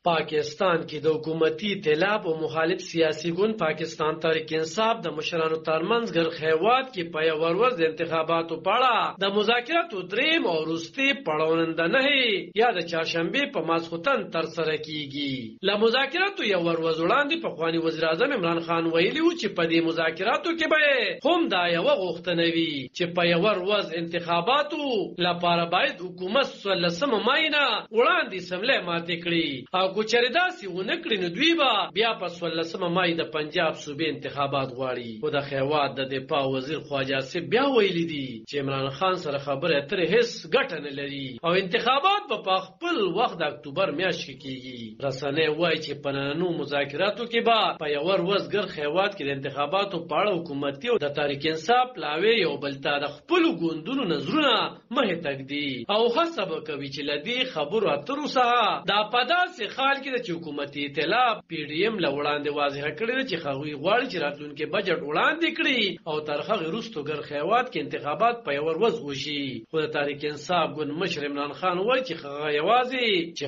پاکستان کې د حکومتي ائتلاف او مخالف سیاسي ګوند پاکستان تحریک انصاف د مشرانو ترمنځ ګرخیوات کې په یو ورځ د انتخاباتو په اړه د مذاکراتو دریم او وروستي پړاو د نهي یا د چهارشنبه په ماسخوتن تر سره کیږي. له مذاکراتو یو ورځ وړاندې پخوانی وزیر اعظم عمران خان ویلي و چې په دې مذاکراتو کې به هم دا یو غوښتنه وي چې په یو ورځ انتخاباتو لپاره باید حکومت 13 مای نه وړاندې سملې ماتې کړي او کوچری داسې ونه کړي نو دوی به بیا په 13 مای د پنجاب صوبې انتخابات غواړي. خو د خیوات د دفاع وزیر خواجه آصف بیا ویلي دي چې عمران خان سره خبره اترې هیڅ ګټه نه لري او انتخابات به په خپل وخت د اکتوبر میاشت کې کیږي. رسنۍ وایي چې په نننو مذاکراتو کې به په یو ورځ ګر خیوات کې د انتخاباتو په اړه حکومتي او د تحریک انصاف پلاوی یو بل ته د خپل ګوندونو نظرونه مه تګدي او حسب کوي چې لدی خبرو اترو سره دا پداسې حال کې د حکومتي ائتلاف پی ډی ایم لوړاندې واضح کړی چې خوي غواړي چې راتلونکي بجټ وړاندې کړي او ترخه وروسته ګرخیوات کې انتخابات په یو ورځ وشي. خو د تحریک انصاف ګوند مشر عمران خان وایي چې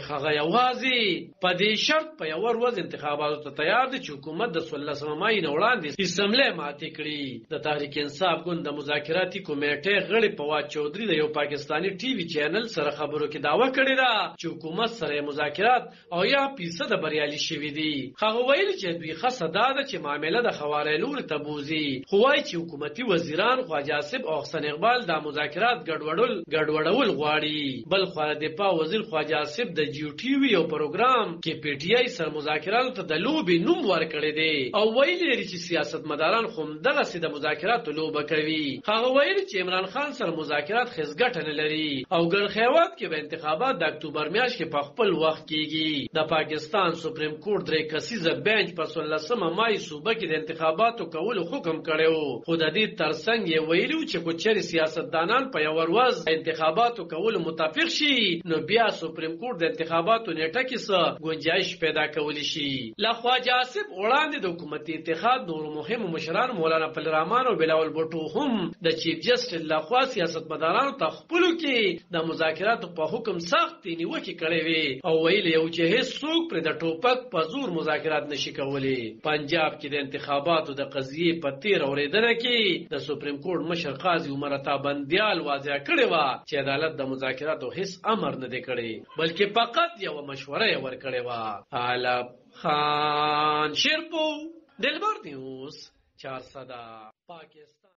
هغه یوازې په دې شرط په یو ورځ انتخاباتو ته تیار دي چې حکومت د 13 مای نه وړاندې اسمبلی ماتې کړي. د تحریک انصاف ګوند د مذاکراتي کمیټې غړي فواد چودري د یو پاکستانی ټي وي چینل سره خبرو کې داوا کړې ده چې حکومت سره مذاکرات او یا پیسه د بریالي شوی دي. هغه ویل چې دوی خاصه ده چې معاملې د خوارې لور ته بوزي. خو وايي چې حکومتي وزیران خواجه آصف او حسن اقبال د مذاکرات ګډوډول غواړي. بل خو د دفاع وزیر خواجه آصف د جیو ټي وي یو پروګرام کې پی ټی آی سره مذاکراتو ته د لوبي نوم ورکړی دی او ویل لري چې سیاستمداران خو دغه سي د مذاکراتو لوبه کوي. هغه ویل چې عمران خان سره مذاکرات خزګټ نه لري او ګرخیوات کې به انتخابات د اکتوبر میاشت کې په خپل وخت کېږي. د پاکستان سپریم کورټ درې کسیزه بنچ په 13 مای صوبه کې د انتخاباتو کولو حکم کړو. خو د دې ترڅنګ یې ویلو چې کوچري سیاستدانان په یو ورځ انتخاباتو کولو متفق شي نو بیا سپریم کورټ د انتخاباتو نیټه کې څه گنجائش پیدا کولی شي. لخواجه آصف وړاندې د حکومتي اتحاد نور مهم مشران مولانا فضل الرحمن او بلاول بوټو هم د چیف جسټس لخوا سیاستمدارانو ته خپلو کې د مذاکراتو په حکم سخت نیوکه کړې وي او ویل یو چې هیڅ څوک پر د ټوپک په زور مذاکرات نشي کولی. پنجاب کې د انتخاباتو د قضیې په تیر اوریدنه کې د سپریم کورټ مشر قاضي عمر عطا بندیال واضح کړی و چې عدالت د مذاکراتو هیڅ امر نه دی کړی بلکې فقط یو مشوره یې ورکړې و. عالم خان شیرپو دلبر نیوز 400 پاکستان.